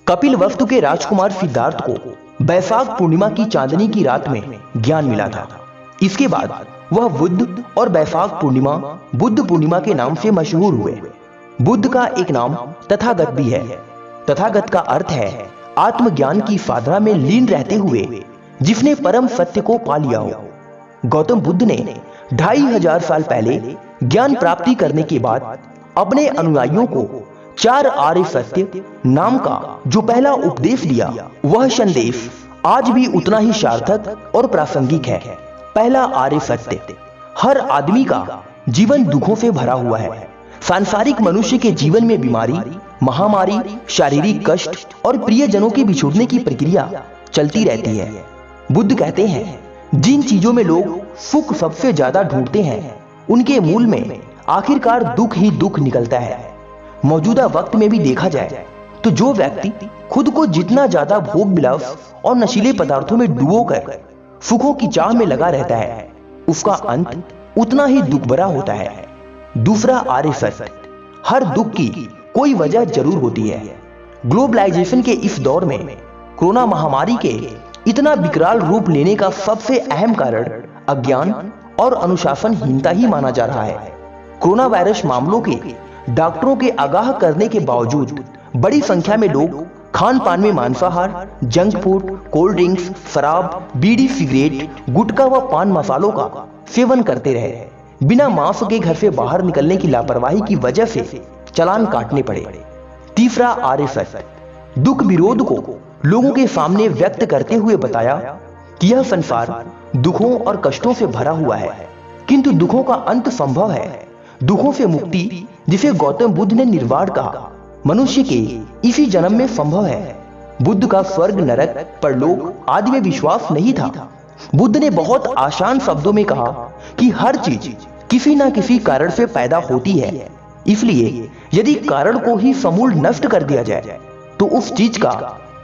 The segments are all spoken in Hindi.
कपिल वस्तु के राजकुमार सिद्धार्थ को बैसाख पूर्णिमा की चांदनी की रात में ज्ञान मिला था। इसके बाद वह बुद्ध और बैसाख पूर्णिमा बुद्ध पूर्णिमा के नाम से मशहूर हुए। बुद्ध का एक नाम तथागत भी है। तथागत का अर्थ है आत्मज्ञान की साधना में लीन रहते हुए जिसने परम सत्य को पा लिया हो। गौतम बुद्ध ने 2500 साल पहले ज्ञान प्राप्ति करने के बाद अपने अनुयायियों को 4 आर्य सत्य नाम का जो पहला उपदेश दिया, वह संदेश आज भी उतना ही सार्थक और प्रासंगिक है। पहला आर्य सत्य, हर आदमी का जीवन दुखों से भरा हुआ है। सांसारिक मनुष्य के जीवन में बीमारी, महामारी, शारीरिक कष्ट और प्रियजनों के बिछुड़ने की प्रक्रिया चलती रहती है। बुद्ध कहते हैं जिन चीजों में लोग सुख सबसे ज्यादा ढूंढते हैं, उनके मूल में आखिरकार दुख ही दुख निकलता है। मौजूदा वक्त में भी देखा जाए तो जो व्यक्ति खुद को जितना ज्यादा भोग विलास और नशीले पदार्थों में डुबोकर सुखों की चाह में लगा रहता है, उसका अंत उतना ही दुख भरा होता है। दूसरा आर्य सत्य, हर दुख की कोई वजह जरूर होती है। ग्लोबलाइजेशन के इस दौर में कोरोना महामारी के इतना विकराल रूप लेने का सबसे अहम कारण अज्ञान और अनुशासनहीनता ही माना जा रहा है। कोरोना वायरस मामलों के डॉक्टरों के आगाह करने के बावजूद बड़ी संख्या में लोग खान पान में मांसाहार, जंक फूड, कोल्ड ड्रिंक्स, शराब, बीड़ी, सिगरेट, गुटखा व पान मसालों का सेवन करते रहे। बिना मास्क के घर से बाहर निकलने की लापरवाही की वजह से चालान काटने पड़े। तीसरा आर्य सत्य, दुख विरोध को लोगों के सामने व्यक्त करते हुए बताया कि यह संसार दुखों और कष्टों से भरा हुआ है, किंतु दुखों का अंत संभव है। दुखों से मुक्ति, जिसे गौतम बुद्ध ने निर्वाण कहा, मनुष्य के इसी जन्म में संभव है। बुद्ध का स्वर्ग, नरक, परलोक आदि में विश्वास नहीं था। बुद्ध ने बहुत आसान शब्दों में कहा कि हर चीज किसी न किसी कारण से पैदा होती है, इसलिए यदि कारण को ही समूल नष्ट कर दिया जाए तो उस चीज का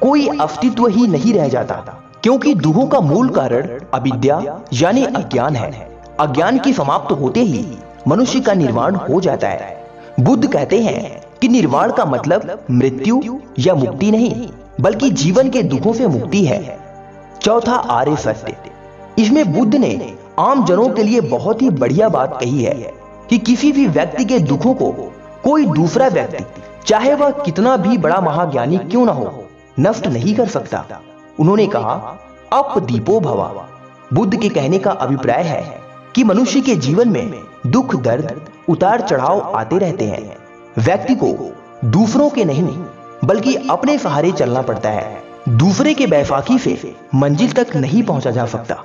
कोई अस्तित्व ही नहीं रह जाता, क्योंकि दुखों का मूल कारण अविद्या यानी अज्ञान है। अज्ञान की समाप्त होते ही मनुष्य का निर्वाण हो जाता है। बुद्ध कहते हैं कि निर्वाण का मतलब मृत्यु या मुक्ति नहीं, बल्कि जीवन के दुखों से मुक्ति है। चौथा आर्य सत्य, इसमें बुद्ध ने आम जनों के लिए बहुत ही बढ़िया बात कही है कि किसी भी व्यक्ति के दुखों को कोई दूसरा व्यक्ति, चाहे वह कितना भी बड़ा महाज्ञानी क्यों ना हो, नष्ट नहीं कर सकता। उन्होंने कहा अपदीपो भव। बुद्ध के कहने का अभिप्राय है कि मनुष्य के जीवन में दुख, दर्द, उतार चढ़ाव आते रहते हैं। व्यक्ति को दूसरों के नहीं बल्कि अपने सहारे चलना पड़ता है। दूसरे के बैसाखी से मंजिल तक नहीं पहुंचा जा सकता।